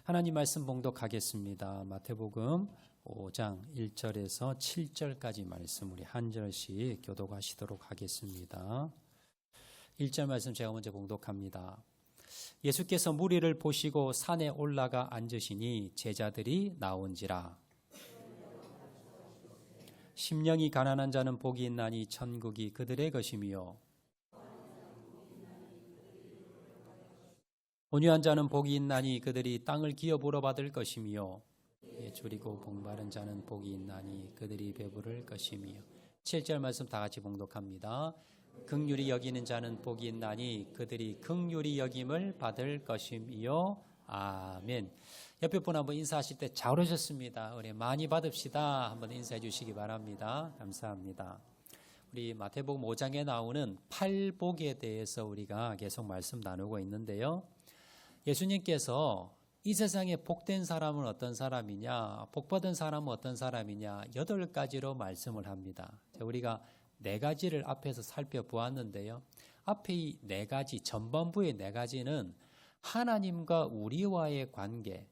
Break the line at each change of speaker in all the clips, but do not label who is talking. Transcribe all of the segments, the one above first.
하나님 말씀 봉독하겠습니다. 마태복음 5장 1절에서 7절까지 말씀 우리 한 절씩 교독하시도록 하겠습니다. 1절 말씀 제가 먼저 봉독합니다. 예수께서 무리를 보시고 산에 올라가 앉으시니 제자들이 나온지라. 심령이 가난한 자는 복이 있나니 천국이 그들의 것이며 온유한 자는 복이 있나니 그들이 땅을 기업 우러받을 것이며 줄이고 복마른 자는 복이 있나니 그들이 배부를 것이며 7절 말씀 다 같이 봉독합니다. 긍휼히 여기는 자는 복이 있나니 그들이 긍휼히 여김을 받을 것이며 아멘. 옆에 분 한번 인사하실 때 잘 오셨습니다. 우리 많이 받읍시다. 한번 인사해 주시기 바랍니다. 감사합니다. 우리 마태복음 5장에 나오는 팔복에 대해서 우리가 계속 말씀 나누고 있는데요. 예수님께서 이 세상에 복된 사람은 어떤 사람이냐, 복받은 사람은 어떤 사람이냐 8가지로 말씀을 합니다. 우리가 4가지를 앞에서 살펴보았는데요. 앞에 이 4가지, 전반부의 4가지는 하나님과 우리와의 관계,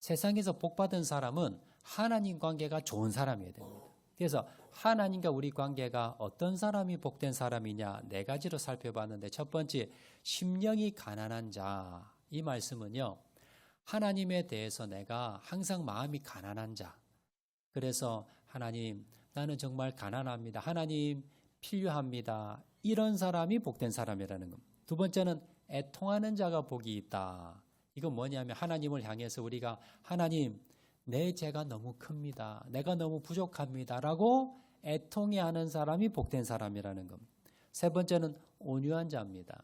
세상에서 복받은 사람은 하나님 관계가 좋은 사람이어야 됩니다. 그래서 하나님과 우리 관계가 어떤 사람이 복된 사람이냐 4가지로 살펴봤는데 첫 번째, 심령이 가난한 자. 이 말씀은요, 하나님에 대해서 내가 항상 마음이 가난한 자. 그래서 하나님, 나는 정말 가난합니다. 하나님, 필요합니다. 이런 사람이 복된 사람이라는 겁니다. 두 번째는 애통하는 자가 복이 있다. 이건 뭐냐면 하나님을 향해서 우리가 하나님, 내 죄가 너무 큽니다. 내가 너무 부족합니다. 라고 애통해하는 사람이 복된 사람이라는 겁니다. 세 번째는 온유한 자입니다.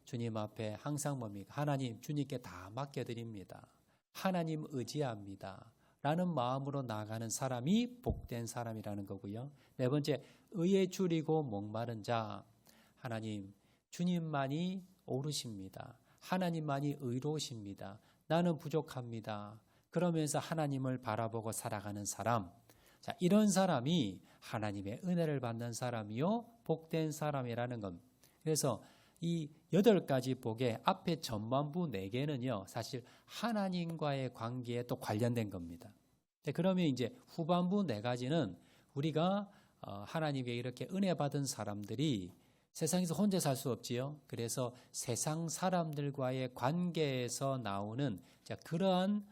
주님 앞에 항상 뭡니까? 하나님, 주님께 다 맡겨드립니다. 하나님 의지합니다. 라는 마음으로 나아가는 사람이 복된 사람이라는 거고요. 네 번째, 의에 줄이고 목마른 자. 하나님, 주님만이 옳으십니다. 하나님만이 의로우십니다. 나는 부족합니다. 그러면서 하나님을 바라보고 살아가는 사람. 자, 이런 사람이 하나님의 은혜를 받는 사람이요, 복된 사람이라는 겁니다. 그래서 이 8가지 복의 앞에 전반부 4개는요, 사실 하나님과의 관계에 또 관련된 겁니다. 그러면 이제 후반부 4가지는 우리가 하나님께 이렇게 은혜 받은 사람들이 세상에서 혼자 살 수 없지요. 그래서 세상 사람들과의 관계에서 나오는 그러한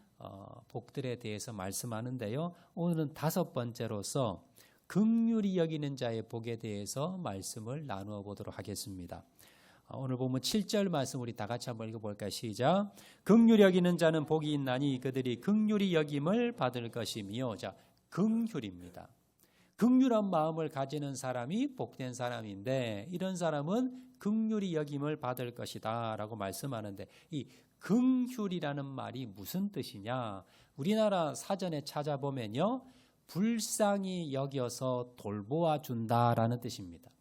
복들에 대해서 말씀하는데요. 오늘은 5번째로서 긍휼히 여기는 자의 복에 대해서 말씀을 나누어 보도록 하겠습니다. 오늘 보면 7절 말씀 우리 다 같이 한번 읽어볼까요? 시작. 긍휼히 여기는 자는 복이 있나니 그들이 긍휼히 여김을 받을 것이며. 자, 긍휼입니다. 긍휼한 마음을 가지는 사람이 복된 사람인데 이런 사람은 긍휼히 여김을 받을 것이다 라고 말씀하는데 이 긍휼이라는 말이 무슨 뜻이냐? 우리나라 사전에 찾아보면요, 불쌍히 여겨서 돌보아 준다라는 뜻입니다.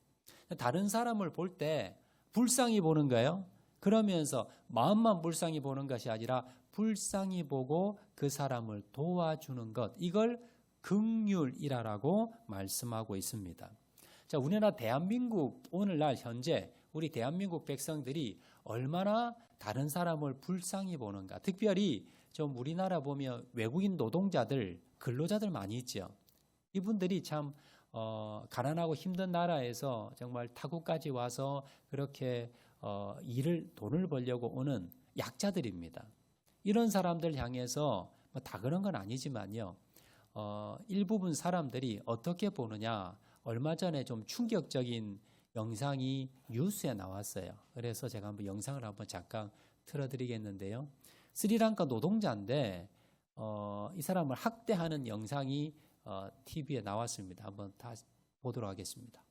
다른 사람을 볼 때 불쌍히 보는 거예요. 그러면서 마음만 불쌍히 보는 것이 아니라 불쌍히 보고 그 사람을 도와주는 것, 이걸 긍휼이라고 말씀하고 있습니다. 자, 우리나라 대한민국 오늘날 현재 우리 대한민국 백성들이 얼마나 다른 사람을 불쌍히 보는가. 특별히 좀 우리나라 보면 외국인 노동자들, 근로자들 많이 있죠. 이분들이 참 가난하고 힘든 나라에서 정말 타국까지 와서 그렇게 돈을 벌려고 오는 약자들입니다. 이런 사람들 향해서 다 그런 건 아니지만요. 일부분 사람들이 어떻게 보느냐. 얼마 전에 좀 충격적인 영상이 뉴스에 나왔어요. 그래서 제가 한번 영상을 한번 잠깐 틀어드리겠는데요. 스리랑카 노동자인데 이 사람을 학대하는 영상이 TV에 나왔습니다. 한번 다시 보도록 하겠습니다.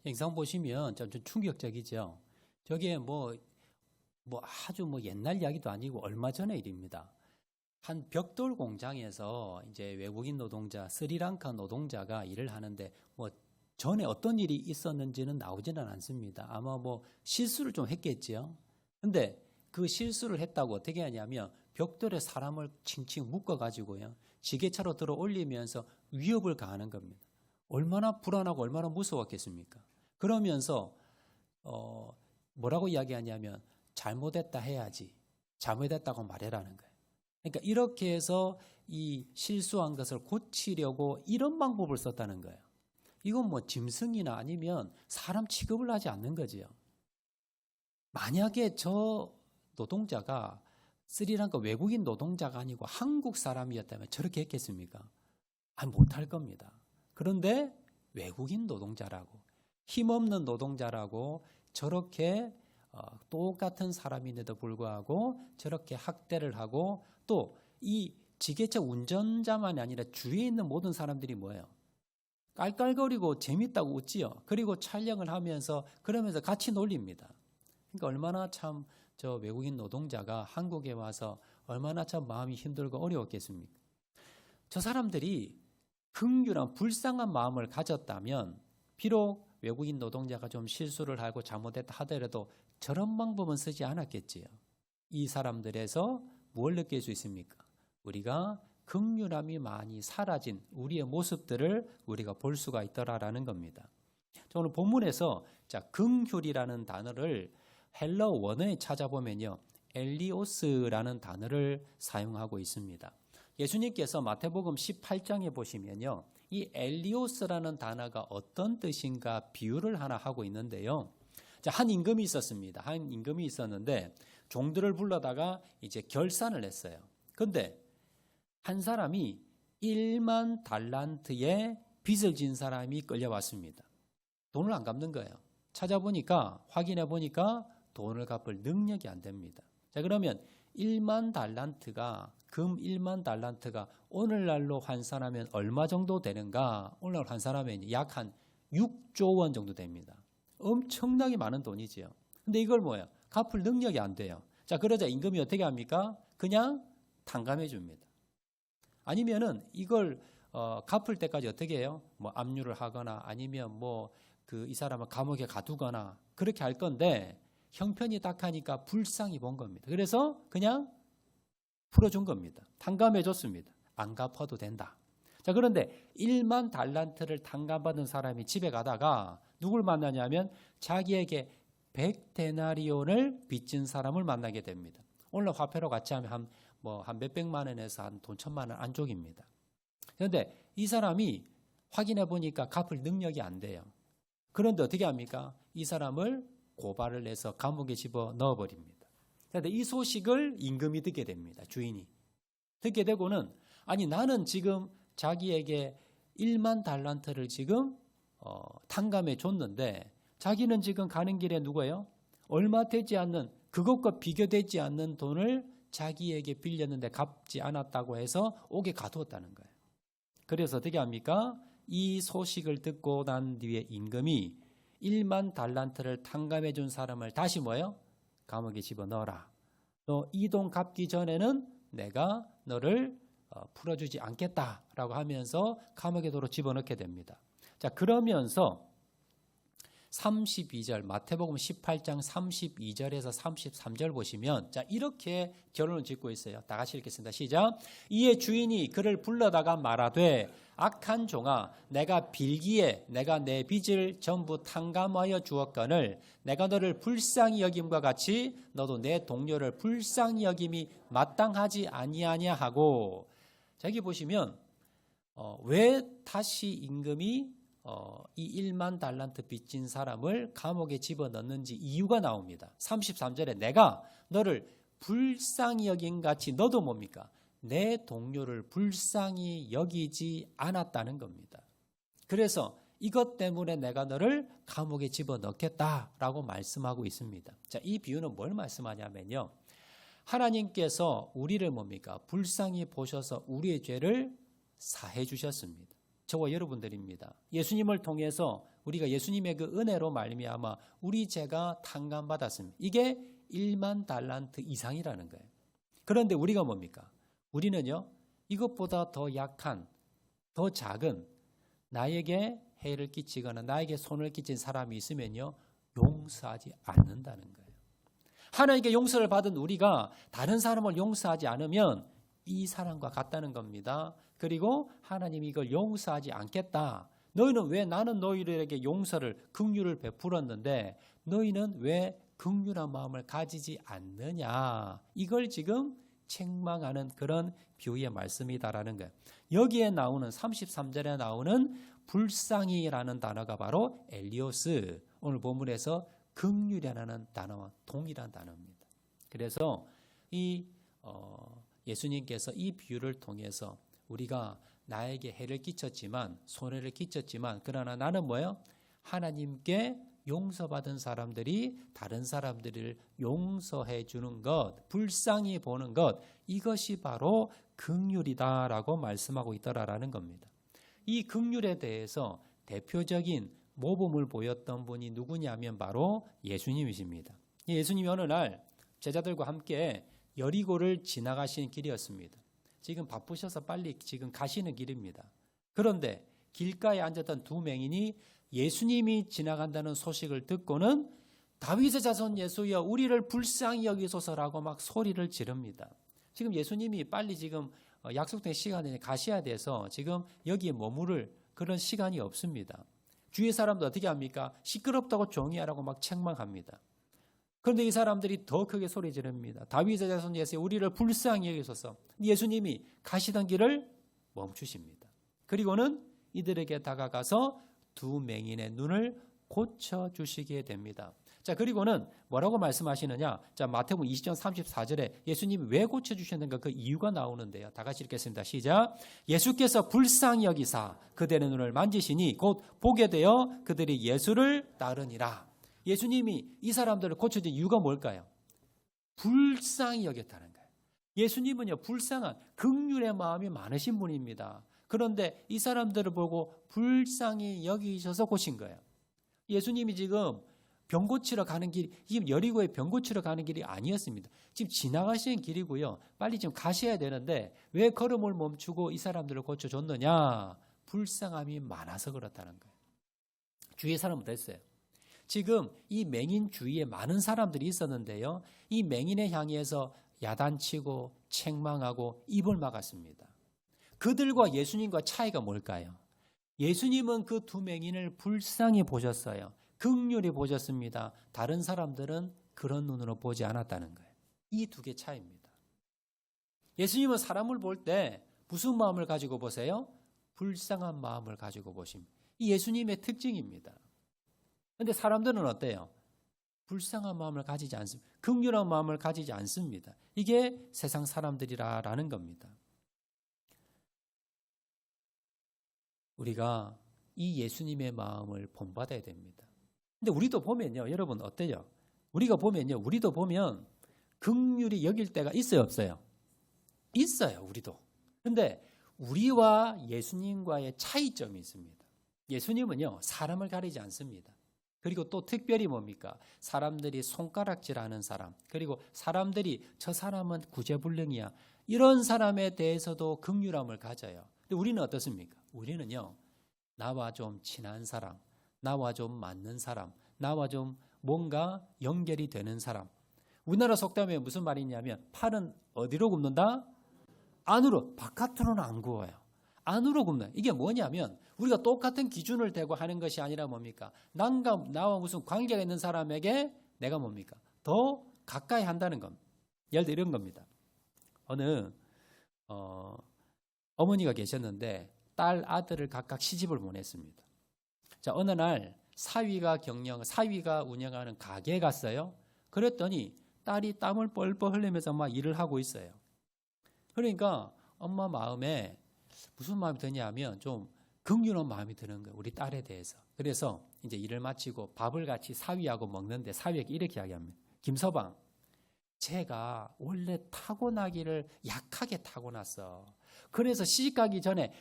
영상 보시면 좀 충격적이죠. 저게 뭐 아주 옛날 이야기도 아니고 얼마 전의 일입니다. 한 벽돌 공장에서 이제 외국인 노동자, 스리랑카 노동자가 일을 하는데 전에 어떤 일이 있었는지는 나오지는 않습니다. 아마 실수를 좀 했겠지요. 근데 그 실수를 했다고 어떻게 하냐면 벽돌에 사람을 칭칭 묶어가지고요. 지게차로 들어 올리면서 위협을 가하는 겁니다. 얼마나 불안하고 얼마나 무서웠겠습니까? 그러면서 뭐라고 이야기하냐면 잘못했다 해야지. 잘못했다고 말해라는 거예요. 그러니까 이렇게 해서 이 실수한 것을 고치려고 이런 방법을 썼다는 거예요. 이건 짐승이나 아니면 사람 취급을 하지 않는 거지요. 만약에 저 노동자가 스리랑카 외국인 노동자가 아니고 한국 사람이었다면 저렇게 했겠습니까? 못할 겁니다. 그런데 외국인 노동자라고, 힘없는 노동자라고 저렇게 똑같은 사람인데도 불구하고 저렇게 학대를 하고 또 이 지게차 운전자만이 아니라 주위에 있는 모든 사람들이 뭐예요? 깔깔거리고 재밌다고 웃지요. 그리고 촬영을 하면서 그러면서 같이 놀립니다. 그러니까 얼마나 참 저 외국인 노동자가 한국에 와서 얼마나 참 마음이 힘들고 어려웠겠습니까? 저 사람들이 긍휼한 불쌍한 마음을 가졌다면 비록 외국인 노동자가 좀 실수를 하고 잘못했다 하더라도 저런 방법은 쓰지 않았겠지요. 이 사람들에서 뭘 느낄 수 있습니까? 우리가 긍휼함이 많이 사라진 우리의 모습들을 우리가 볼 수가 있더라라는 겁니다. 오늘 본문에서 긍휼이라는 단어를 헬러 원어에 찾아보면요, 엘리오스라는 단어를 사용하고 있습니다. 예수님께서 마태복음 18장에 보시면요, 이 엘리오스라는 단어가 어떤 뜻인가 비유를 하나 하고 있는데요. 한 임금이 있었습니다. 한 임금이 있었는데 종들을 불러다가 이제 결산을 했어요. 그런데 한 사람이 1만 달란트의 빚을 진 사람이 끌려왔습니다. 돈을 안 갚는 거예요. 찾아보니까 확인해 보니까 돈을 갚을 능력이 안 됩니다. 자, 그러면 1만 달란트가 금 1만 달란트가 오늘날로 환산하면 얼마 정도 되는가? 오늘날 환산하면 약 한 6조 원 정도 됩니다. 엄청나게 많은 돈이지요. 근데 이걸 갚을 능력이 안 돼요. 자, 그러자 임금이 어떻게 합니까? 그냥 탕감해 줍니다. 아니면은 이걸 갚을 때까지 어떻게 해요? 압류를 하거나 아니면 이 사람을 감옥에 가두거나 그렇게 할 건데 형편이 딱하니까 불쌍히 본 겁니다. 그래서 그냥 풀어준 겁니다. 탕감해 줬습니다. 안 갚아도 된다. 자, 그런데 1만 달란트를 탕감받은 사람이 집에 가다가 누굴 만나냐면 자기에게 100데나리온을 빚진 사람을 만나게 됩니다. 오늘 화폐로 같이 하면 한 몇백만 원에서 한 돈 1,000만 원 안쪽입니다. 그런데 이 사람이 확인해 보니까 갚을 능력이 안 돼요. 그런데 어떻게 합니까? 이 사람을 고발을 해서 감옥에 집어 넣어버립니다. 그런데 이 소식을 임금이 듣게 됩니다. 주인이. 듣게 되고는 나는 지금 자기에게 1만 달란트를 지금 탕감해 줬는데 자기는 지금 가는 길에 누구예요? 얼마 되지 않는 그것과 비교되지 않는 돈을 자기에게 빌렸는데 갚지 않았다고 해서 옥에 가두었다는 거예요. 그래서 어떻게 합니까? 이 소식을 듣고 난 뒤에 임금이 1만 달란트를 탕감해 준 사람을 다시 감옥에 집어넣어라. 너 이 돈 갚기 전에는 내가 너를 풀어주지 않겠다라고 하면서 감옥에 도로 집어넣게 됩니다. 자, 그러면서 32절 마태복음 18장 32절에서 33절 보시면 이렇게 결론을 짓고 있어요. 다 같이 읽겠습니다. 시작. 이에 주인이 그를 불러다가 말하되 악한 종아, 내가 빌기에 내가 내 빚을 전부 탕감하여 주었거늘 내가 너를 불쌍히 여김과 같이 너도 내 동료를 불쌍히 여김이 마땅하지 아니하냐 하고. 자, 여기 보시면 왜 다시 임금이 이 1만 달란트 빚진 사람을 감옥에 집어넣는지 이유가 나옵니다. 33절에 내가 너를 불쌍히 여긴 같이 너도 뭡니까? 내 동료를 불쌍히 여기지 않았다는 겁니다. 그래서 이것 때문에 내가 너를 감옥에 집어넣겠다라고 말씀하고 있습니다. 자, 이 비유는 뭘 말씀하냐면요. 하나님께서 우리를 뭡니까? 불쌍히 보셔서 우리의 죄를 사해 주셨습니다. 저와 여러분들입니다. 예수님을 통해서 우리가 예수님의 그 은혜로 말미암아 우리 죄가 탕감받았습니다. 이게 1만 달란트 이상이라는 거예요. 그런데 우리가 뭡니까? 우리는요, 이것보다 더 약한, 더 작은 나에게 해를 끼치거나 나에게 손을 끼친 사람이 있으면요, 용서하지 않는다는 거예요. 하나님께 용서를 받은 우리가 다른 사람을 용서하지 않으면 이 사람과 같다는 겁니다. 그리고 하나님이 이걸 용서하지 않겠다. 너희는 왜 나는 너희들에게 용서를, 긍휼을 베풀었는데 너희는 왜 긍휼한 마음을 가지지 않느냐. 이걸 지금 책망하는 그런 비유의 말씀이다라는 거예요. 여기에 나오는 33절에 나오는 불쌍히라는 단어가 바로 엘리오스, 오늘 본문에서 긍휼이라는 단어와 동일한 단어입니다. 그래서 이 예수님께서 이 비유를 통해서 우리가 나에게 해를 끼쳤지만, 손해를 끼쳤지만, 그러나 나는 뭐예요? 하나님께 용서받은 사람들이 다른 사람들을 용서해 주는 것, 불쌍히 보는 것, 이것이 바로 긍휼이다라고 말씀하고 있더라라는 겁니다. 이 긍휼에 대해서 대표적인 모범을 보였던 분이 누구냐면 바로 예수님이십니다. 예수님이 어느 날 제자들과 함께 여리고를 지나가시는 길이었습니다. 지금 바쁘셔서 빨리 지금 가시는 길입니다. 그런데 길가에 앉았던 두 맹인이 예수님이 지나간다는 소식을 듣고는 다윗의 자손 예수여 우리를 불쌍히 여기소서라고 막 소리를 지릅니다. 지금 예수님이 빨리 지금 약속된 시간에 가셔야 돼서 지금 여기에 머무를 그런 시간이 없습니다. 주위 사람도 어떻게 합니까? 시끄럽다고 조용히 하라고 막 책망합니다. 그런데 이 사람들이 더 크게 소리 지릅니다. 다윗의 자손 예수여 우리를 불쌍히 여기소서. 예수님이 가시던 길을 멈추십니다. 그리고는 이들에게 다가가서 두 맹인의 눈을 고쳐주시게 됩니다. 자, 그리고는 뭐라고 말씀하시느냐? 자, 마태복음 20장 34절에 예수님이 왜 고쳐주셨는가 그 이유가 나오는데요. 다 같이 읽겠습니다. 시작. 예수께서 불쌍히 여기사 그들의 눈을 만지시니 곧 보게 되어 그들이 예수를 따르니라. 예수님이 이 사람들을 고쳐준 이유가 뭘까요? 불쌍히 여겼다는 거예요. 예수님은요, 불쌍한 긍휼의 마음이 많으신 분입니다. 그런데 이 사람들을 보고 불쌍히 여기셔서 고친 거예요. 예수님이 지금 병 고치러 가는 길이, 지금 여리고에 병 고치러 가는 길이 아니었습니다. 지금 지나가시는 길이고요. 빨리 지금 가셔야 되는데 왜 걸음을 멈추고 이 사람들을 고쳐줬느냐? 불쌍함이 많아서 그렇다는 거예요. 주위의 사람은 됐어요. 지금 이 맹인 주위에 많은 사람들이 있었는데요. 이 맹인에 향해서 야단치고 책망하고 입을 막았습니다. 그들과 예수님과 차이가 뭘까요? 예수님은 그 두 맹인을 불쌍히 보셨어요. 긍휼히 보셨습니다. 다른 사람들은 그런 눈으로 보지 않았다는 거예요. 이 두 개 차이입니다. 예수님은 사람을 볼 때 무슨 마음을 가지고 보세요? 불쌍한 마음을 가지고 보십니다. 이 예수님의 특징입니다. 그런데 사람들은 어때요? 불쌍한 마음을 가지지 않습니다. 긍휼한 마음을 가지지 않습니다. 이게 세상 사람들이라는 겁니다. 우리가 이 예수님의 마음을 본받아야 됩니다. 근데 우리도 보면요, 여러분 어때요? 우리도 보면 긍휼히 여길 때가 있어요, 없어요? 있어요, 우리도. 근데 우리와 예수님과의 차이점이 있습니다. 예수님은요, 사람을 가리지 않습니다. 그리고 또 특별히 뭡니까? 사람들이 손가락질하는 사람, 그리고 사람들이 저 사람은 구제불능이야, 이런 사람에 대해서도 긍휼함을 가져요. 근데 우리는 어떻습니까? 우리는요, 나와 좀 친한 사람, 나와 좀 맞는 사람, 나와 좀 뭔가 연결이 되는 사람. 우리나라 속담에 무슨 말이 있냐면 팔은 어디로 굽는다? 안으로, 바깥으로는 안 구워요. 안으로 굽는. 이게 뭐냐면 우리가 똑같은 기준을 대고 하는 것이 아니라 뭡니까? 나와 무슨 관계가 있는 사람에게 내가 뭡니까? 더 가까이 한다는 겁니다. 예를 들어 이런 겁니다. 어느 어머니가 계셨는데 딸, 아들을 각각 시집을 보냈습니다. 자, 어느 날 사위가 운영하는 가게에 갔어요. 그랬더니 딸이 땀을 뻘뻘 흘리면서 막 일을 하고 있어요. 그러니까 엄마 마음에 무슨 마음이 드냐면 좀 긍휼한 마음이 드는 거예요. 우리 딸에 대해서. 그래서 이제 일을 마치고 밥을 같이 사위하고 먹는데 사위에게 이렇게 이야기합니다. 김서방, 제가 원래 타고나기를 약하게 타고났어. 그래서 시집가기 전에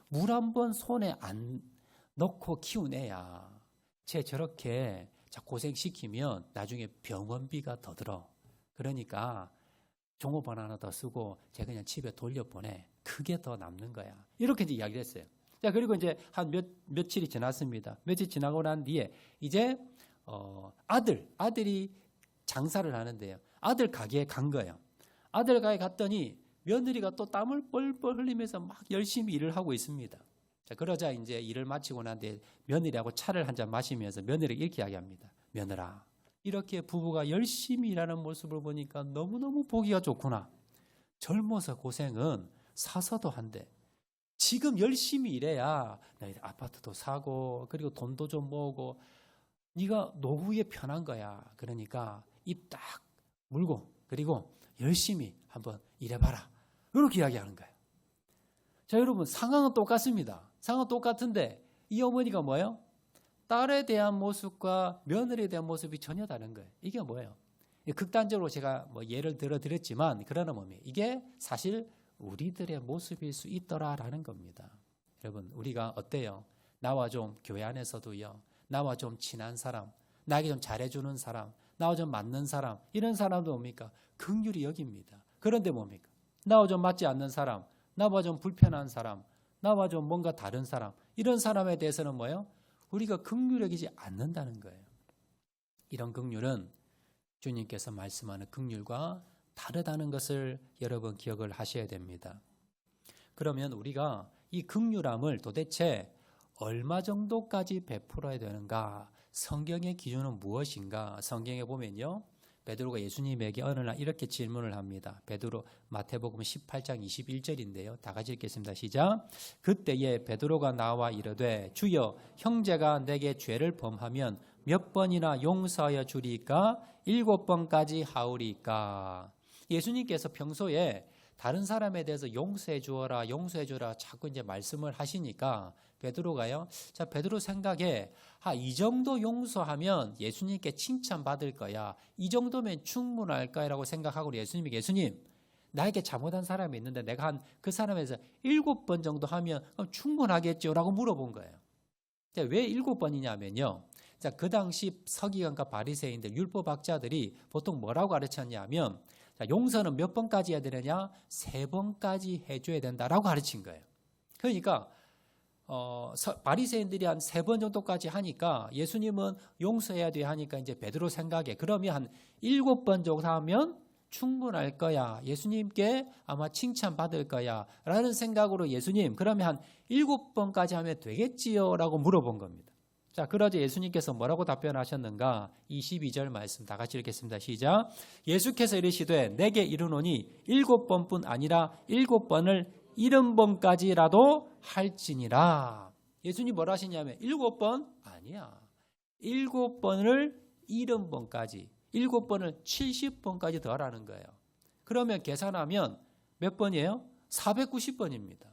물 한 번 손에 안 넣고 키운 애야. 쟤 저렇게 고생시키면 나중에 병원비가 더 들어. 그러니까 종업원 하나 더 쓰고 쟤 그냥 집에 돌려보내. 그게 더 남는 거야. 이렇게 이제 이야기를 했어요. 자, 그리고 이제 한 며칠이 지났습니다. 며칠 지나고 난 뒤에 이제 아들이 장사를 하는데요. 아들 가게에 간 거예요. 아들 가게에 갔더니 며느리가 또 땀을 뻘뻘 흘리면서 막 열심히 일을 하고 있습니다. 자, 그러자 이제 일을 마치고 난 뒤에 며느리하고 차를 한 잔 마시면서 며느리가 이렇게 이야기합니다. 며느라, 이렇게 부부가 열심히 일하는 모습을 보니까 너무너무 보기가 좋구나. 젊어서 고생은 사서도 한대. 지금 열심히 일해야 아파트도 사고 그리고 돈도 좀 모으고 네가 노후에 편한 거야. 그러니까 입 딱 물고 그리고 열심히 한번 일해봐라. 이렇게 이야기하는 거예요. 자, 여러분, 상황은 똑같습니다. 상황은 똑같은데 이 어머니가 뭐예요? 딸에 대한 모습과 며느리에 대한 모습이 전혀 다른 거예요. 이게 뭐예요? 극단적으로 제가 예를 들어 드렸지만 그러나 뭡니까? 이게 사실 우리들의 모습일 수 있더라라는 겁니다. 여러분, 우리가 어때요? 나와 좀 교회 안에서도요. 나와 좀 친한 사람, 나에게 좀 잘해주는 사람, 나와 좀 맞는 사람, 이런 사람도 뭡니까? 긍휼히 여깁니다. 그런데 뭡니까? 나와 좀 맞지 않는 사람, 나와 좀 불편한 사람, 나와 좀 뭔가 다른 사람, 이런 사람에 대해서는 뭐예요? 우리가 긍휼히 여기지 않는다는 거예요. 이런 긍휼은 주님께서 말씀하는 긍휼과 다르다는 것을 여러분 기억을 하셔야 됩니다. 그러면 우리가 이 긍휼함을 도대체 얼마 정도까지 베풀어야 되는가? 성경의 기준은 무엇인가? 성경에 보면요. 베드로가 예수님에게 어느 날 이렇게 질문을 합니다. 베드로 마태복음 18장 21절인데요. 다 같이 읽겠습니다. 시작. 그때에 베드로가 나와 이르되 주여 형제가 내게 죄를 범하면 몇 번이나 용서하여 주리까? 7번까지 하오리까? 예수님께서 평소에 다른 사람에 대해서 용서해 주어라, 용서해 주라 자꾸 이제 말씀을 하시니까 베드로가요. 자, 베드로 생각에 이 정도 용서하면 예수님께 칭찬받을 거야. 이 정도면 충분할 거야라고 생각하고 예수님, 나에게 잘못한 사람이 있는데 내가 한 그 사람에서 7번 정도 하면 충분하겠죠? 라고 물어본 거예요. 자, 왜 7번이냐면요. 자, 그 당시 서기관과 바리새인들, 율법학자들이 보통 뭐라고 가르쳤냐면 자, 용서는 몇 번까지 해야 되느냐? 3번까지 해줘야 된다라고 가르친 거예요. 그러니까 바리새인들이 한 3번 정도까지 하니까 예수님은 용서해야 돼 하니까 이제 베드로 생각에 그러면 한 7번 정도 하면 충분할 거야. 예수님께 아마 칭찬받을 거야. 라는 생각으로 예수님 그러면 한 7번까지 하면 되겠지요? 라고 물어본 겁니다. 자, 그러자 예수님께서 뭐라고 답변하셨는가? 22절 말씀 다 같이 읽겠습니다. 시작. 예수께서 이르시되 내게 이르노니 7번뿐 아니라 7번을 70번까지라도 할지니라. 예수님 뭐라 하시냐면 7번? 아니야. 7번을 70번까지, 7번을 70번까지 더 하라는 거예요. 그러면 계산하면 몇 번이에요? 490번입니다.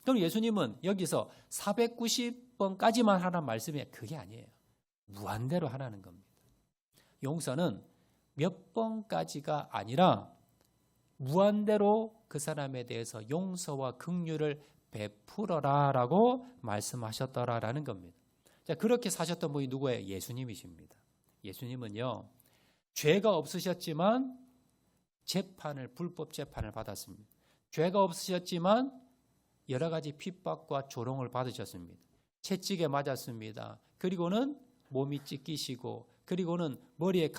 그럼 예수님은 여기서 490번까지만 하라는 말씀이 그게 아니에요. 무한대로 하라는 겁니다. 용서는 몇 번까지가 아니라 무한대로 그 사람에 대해서 용서와 긍휼을 베풀어라라고 말씀하셨더라라는 겁니다. 자, 그렇게 사셨던 분이 누구예요? 예수님이십니다. 예수님은요, 죄가 없으셨지만 불법 재판을 받았습니다. 죄가 없으셨지만 여러 가지 핍박과 조롱을 받으셨습니다. 채찍에 맞았습니다. 그리고는 몸이 찢기시고, 그리고는 머리에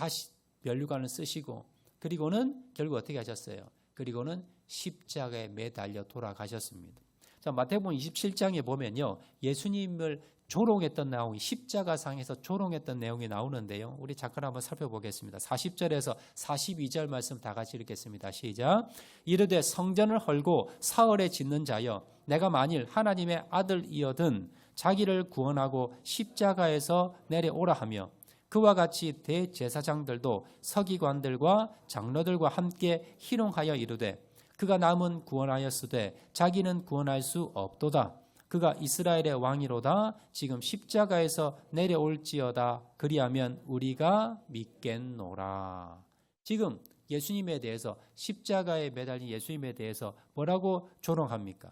면류관을 쓰시고, 그리고는 결국 어떻게 하셨어요? 그리고는 십자가에 매달려 돌아가셨습니다. 자, 마태복음 27장에 보면요, 예수님을 조롱했던 내용이 십자가상에서 조롱했던 내용이 나오는데요. 우리 잠깐 한번 살펴보겠습니다. 40절에서 42절 말씀 다 같이 읽겠습니다. 시작. 이르되 성전을 헐고 사흘에 짓는 자여 내가 만일 하나님의 아들이어든 자기를 구원하고 십자가에서 내려오라 하며 그와 같이 대제사장들도 서기관들과 장로들과 함께 희롱하여 이르되 그가 남은 구원하였으되 자기는 구원할 수 없도다. 그가 이스라엘의 왕이로다. 지금 십자가에서 내려올지어다. 그리하면 우리가 믿겠노라. 지금 예수님에 대해서, 십자가에 매달린 예수님에 대해서 뭐라고 조롱합니까?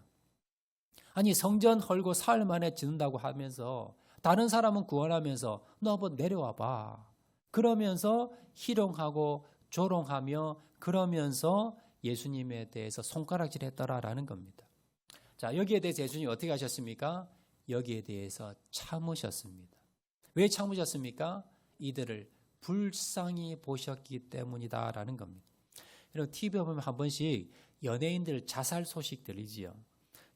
아니, 성전 헐고 사흘 만에 짓는다고 하면서 다른 사람은 구원하면서 너 한번 내려와 봐. 그러면서 희롱하고 조롱하며 그러면서 예수님에 대해서 손가락질했더라라는 겁니다. 자, 여기에 대해서 예수님이 어떻게 하셨습니까? 여기에 대해서 참으셨습니다. 왜 참으셨습니까? 이들을 불쌍히 보셨기 때문이다라는 겁니다. 여러분, TV에 보면 한 번씩 연예인들 자살 소식 들리지요.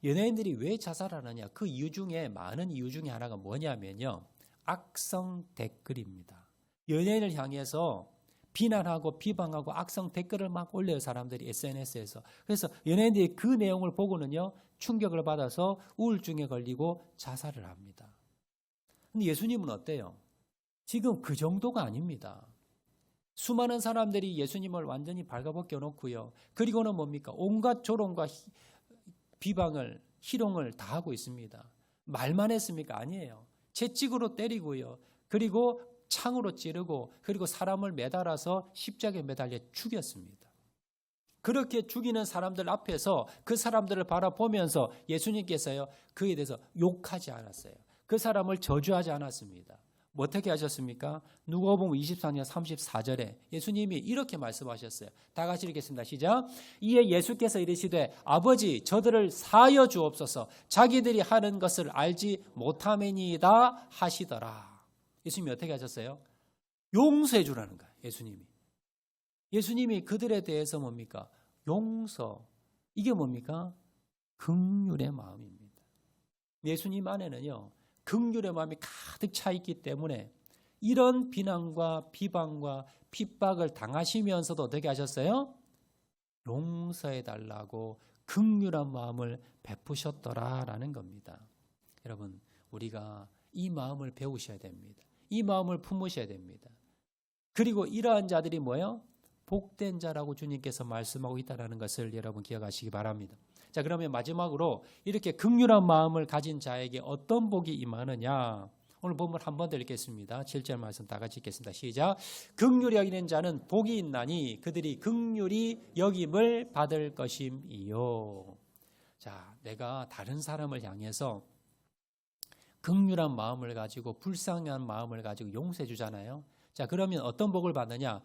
연예인들이 왜 자살하느냐? 그 이유 중에 많은 이유 중에 하나가 뭐냐면요, 악성 댓글입니다. 연예인을 향해서 비난하고 비방하고 악성 댓글을 막 올려요, 사람들이 SNS에서. 그래서 연예인들이 그 내용을 보고는요, 충격을 받아서 우울증에 걸리고 자살을 합니다. 근데 예수님은 어때요? 지금 그 정도가 아닙니다. 수많은 사람들이 예수님을 완전히 발가벗겨 놓고요. 그리고는 뭡니까? 온갖 조롱과 비방을, 희롱을 다 하고 있습니다. 말만 했습니까? 아니에요. 채찍으로 때리고요. 그리고 창으로 찌르고, 그리고 사람을 매달아서 십자가에 매달려 죽였습니다. 그렇게 죽이는 사람들 앞에서 그 사람들을 바라보면서 예수님께서요, 그에 대해서 욕하지 않았어요. 그 사람을 저주하지 않았습니다. 어떻게 하셨습니까? 누가복음 24장 34절에 예수님이 이렇게 말씀하셨어요. 다 같이 읽겠습니다. 시작. 이에 예수께서 이르시되 아버지 저들을 사하여 주옵소서, 자기들이 하는 것을 알지 못함이니이다 하시더라. 예수님이 어떻게 하셨어요? 용서해 주라는 거예요. 예수님이 그들에 대해서 뭡니까? 용서. 이게 뭡니까? 긍휼의 마음입니다. 예수님 안에는요, 긍휼의 마음이 가득 차 있기 때문에 이런 비난과 비방과 핍박을 당하시면서도 어떻게 하셨어요? 용서해 달라고 긍휼한 마음을 베푸셨더라라는 겁니다. 여러분, 우리가 이 마음을 배우셔야 됩니다. 이 마음을 품으셔야 됩니다. 그리고 이러한 자들이 뭐예요? 복된 자라고 주님께서 말씀하고 있다는 것을 여러분 기억하시기 바랍니다. 자, 그러면 마지막으로 이렇게 긍휼한 마음을 가진 자에게 어떤 복이 임하느냐? 오늘 본문 한 번 더 읽겠습니다. 7절 말씀 다 같이 읽겠습니다. 시작. 긍휼히 여기는 자는 복이 있나니 그들이 긍휼히 여김을 받을 것임이요. 자, 내가 다른 사람을 향해서 긍휼한 마음을 가지고 불쌍한 마음을 가지고 용서해 주잖아요. 자, 그러면 어떤 복을 받느냐?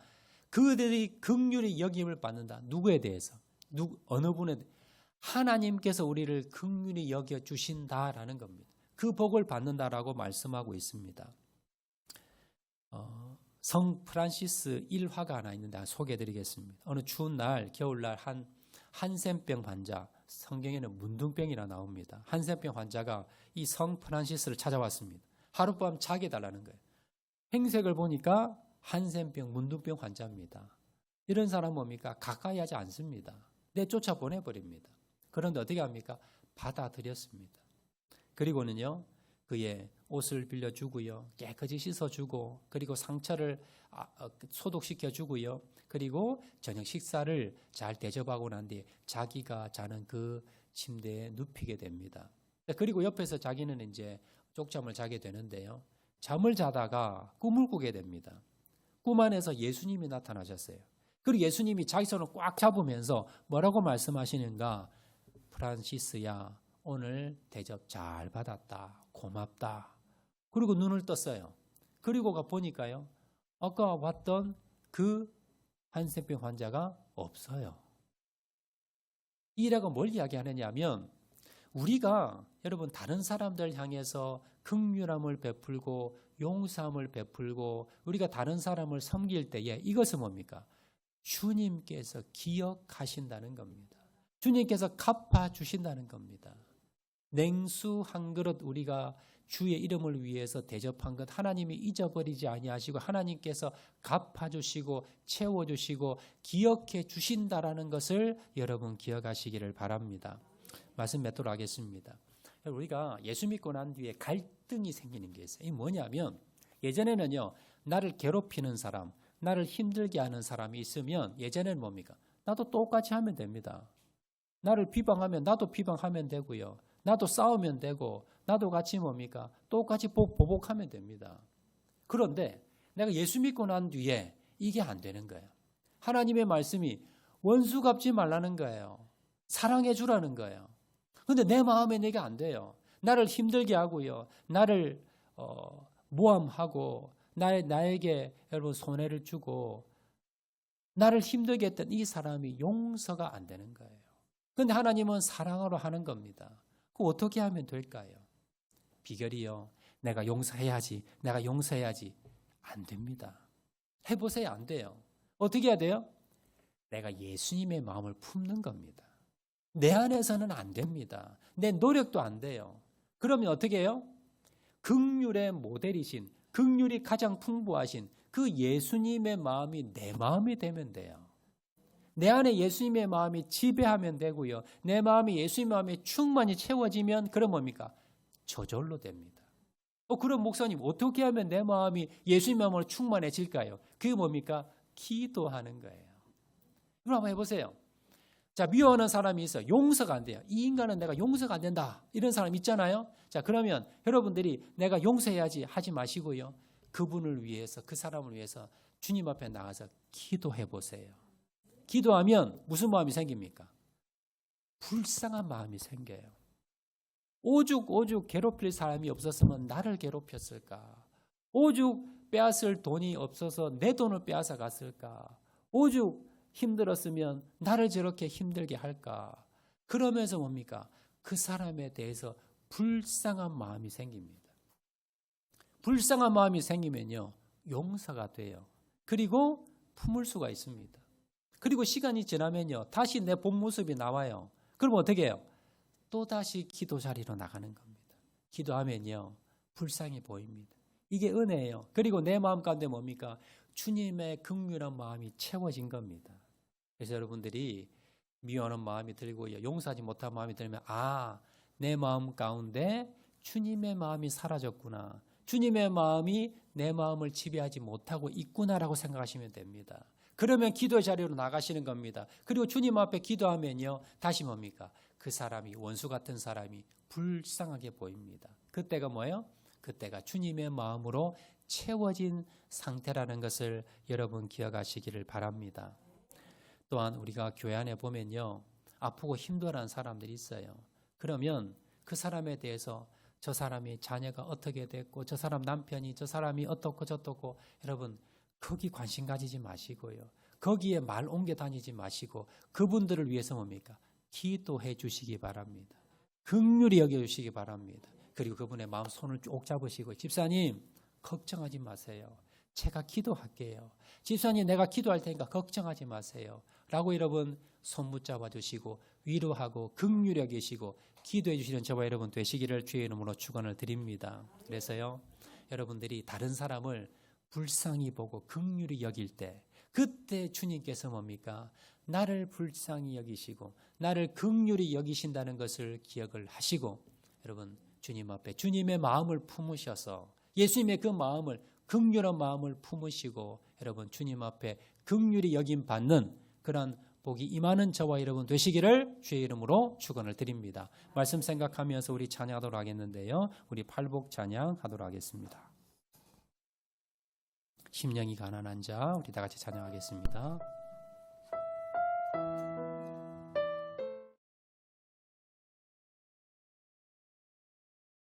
그들이 긍휼히 여김을 받는다. 누구에 대해서? 어느 분에 대해서? 하나님께서 우리를 긍휼히 여겨 주신다라는 겁니다. 그 복을 받는다라고 말씀하고 있습니다. 성 프란시스 일화가 하나 있는데 소개해드리겠습니다. 어느 추운 날, 겨울날 한센병 환자, 성경에는 문둥병이라 나옵니다. 한센병 환자가 이 성 프란시스를 찾아왔습니다. 하룻밤 자게 달라는 거예요. 행색을 보니까 한센병, 문둥병 환자입니다. 이런 사람은 뭡니까? 가까이 하지 않습니다. 내쫓아 보내버립니다. 그런데 어떻게 합니까? 받아들였습니다. 그리고는요, 그의 옷을 빌려주고요, 깨끗이 씻어주고, 그리고 상처를 소독시켜주고요, 그리고 저녁 식사를 잘 대접하고 난 뒤에 자기가 자는 그 침대에 눕히게 됩니다. 그리고 옆에서 자기는 이제 쪽잠을 자게 되는데요, 잠을 자다가 꿈을 꾸게 됩니다. 꿈 안에서 예수님이 나타나셨어요. 그리고 예수님이 자기 손을 꽉 잡으면서 뭐라고 말씀하시는가? 프란시스야, 오늘 대접 잘 받았다. 고맙다. 그리고 눈을 떴어요. 그리고 보니까요, 아까 왔던 그 한센병 환자가 없어요. 이라고 뭘 이야기하느냐 하면, 우리가 여러분 다른 사람들 향해서 긍휼함을 베풀고 용서함을 베풀고 우리가 다른 사람을 섬길 때에 이것은 뭡니까? 주님께서 기억하신다는 겁니다. 주님께서 갚아주신다는 겁니다. 냉수 한 그릇 우리가 주의 이름을 위해서 대접한 것 하나님이 잊어버리지 아니하시고 하나님께서 갚아주시고 채워주시고 기억해 주신다라는 것을 여러분 기억하시기를 바랍니다. 말씀 맺도록 하겠습니다. 우리가 예수 믿고 난 뒤에 갈등이 생기는 게 있어요. 이게 뭐냐면, 예전에는요, 나를 괴롭히는 사람, 나를 힘들게 하는 사람이 있으면 예전에는 뭡니까? 나도 똑같이 하면 됩니다. 나를 비방하면 나도 비방하면 되고요. 나도 싸우면 되고 나도 같이 뭡니까? 똑같이 보복하면 됩니다. 그런데 내가 예수 믿고 난 뒤에 이게 안 되는 거예요. 하나님의 말씀이 원수 갚지 말라는 거예요. 사랑해 주라는 거예요. 근데 내 마음에 내게 안 돼요. 나를 힘들게 하고요. 나를 모함하고 나에게 여러분 손해를 주고 나를 힘들게 했던 이 사람이 용서가 안 되는 거예요. 그런데 하나님은 사랑으로 하는 겁니다. 그 어떻게 하면 될까요? 비결이요. 내가 용서해야지. 내가 용서해야지. 안 됩니다. 해보세요. 안 돼요. 어떻게 해야 돼요? 내가 예수님의 마음을 품는 겁니다. 내 안에서는 안 됩니다. 내 노력도 안 돼요. 그러면 어떻게 해요? 긍휼의 모델이신, 긍휼이 가장 풍부하신 그 예수님의 마음이 내 마음이 되면 돼요. 내 안에 예수님의 마음이 지배하면 되고요. 내 마음이 예수님의 마음이 충만히 채워지면 그럼 뭡니까? 저절로 됩니다. 그럼 목사님 어떻게 하면 내 마음이 예수님의 마음으로 충만해질까요? 그게 뭡니까? 기도하는 거예요. 그럼 한번 해보세요. 자, 미워하는 사람이 있어요. 용서가 안 돼요. 이 인간은 내가 용서가 안 된다. 이런 사람 있잖아요. 자, 그러면 여러분들이 내가 용서해야지 하지 마시고요. 그분을 위해서, 그 사람을 위해서 주님 앞에 나가서 기도해 보세요. 기도하면 무슨 마음이 생깁니까? 불쌍한 마음이 생겨요. 오죽 괴롭힐 사람이 없었으면 나를 괴롭혔을까? 오죽 빼앗을 돈이 없어서 내 돈을 빼앗아 갔을까? 오죽 힘들었으면 나를 저렇게 힘들게 할까? 그러면서 뭡니까? 그 사람에 대해서 불쌍한 마음이 생깁니다. 불쌍한 마음이 생기면요, 용서가 돼요. 그리고 품을 수가 있습니다. 그리고 시간이 지나면요, 다시 내 본 모습이 나와요. 그럼 어떻게 해요? 또다시 기도 자리로 나가는 겁니다. 기도하면요, 불쌍해 보입니다. 이게 은혜예요. 그리고 내 마음 가운데 뭡니까? 주님의 긍휼한 마음이 채워진 겁니다. 그래서 여러분들이 미워하는 마음이 들고요, 용서하지 못한 마음이 들면 내 마음 가운데 주님의 마음이 사라졌구나. 주님의 마음이 내 마음을 지배하지 못하고 있구나라고 생각하시면 됩니다. 그러면 기도의 자리로 나가시는 겁니다. 그리고 주님 앞에 기도하면요, 다시 뭡니까? 그 사람이, 원수 같은 사람이 불쌍하게 보입니다. 그때가 뭐예요? 그때가 주님의 마음으로 채워진 상태라는 것을 여러분 기억하시기를 바랍니다. 또한 우리가 교회 안에 보면요, 아프고 힘들어하는 사람들이 있어요. 그러면 그 사람에 대해서 저 사람이 자녀가 어떻게 됐고 저 사람 남편이 저 사람이 어떻고 저떻고, 여러분 거기 관심 가지지 마시고요. 거기에 말 옮겨 다니지 마시고 그분들을 위해서 뭡니까? 기도해 주시기 바랍니다. 긍휼히 여겨주시기 바랍니다. 그리고 그분의 마음 손을 쭉 잡으시고, 집사님 걱정하지 마세요. 제가 기도할게요. 집사님 내가 기도할 테니까 걱정하지 마세요. 라고 여러분 손 붙잡아 주시고 위로하고 긍휼히 여기시고 기도해 주시는 저와 여러분 되시기를 주의 이름으로 축원을 드립니다. 그래서요, 여러분들이 다른 사람을 불쌍히 보고 긍휼히 여길 때, 그때 주님께서 뭡니까? 나를 불쌍히 여기시고 나를 긍휼히 여기신다는 것을 기억을 하시고, 여러분 주님 앞에 주님의 마음을 품으셔서 예수님의 그 마음을, 긍휼한 마음을 품으시고 여러분 주님 앞에 긍휼히 여김 받는 그런 복이 임하는 저와 여러분 되시기를 주의 이름으로 축원을 드립니다. 말씀 생각하면서 우리 찬양하도록 하겠는데요, 우리 팔복 찬양하도록 하겠습니다. 심령이 가난한 자, 우리 다 같이 찬양하겠습니다.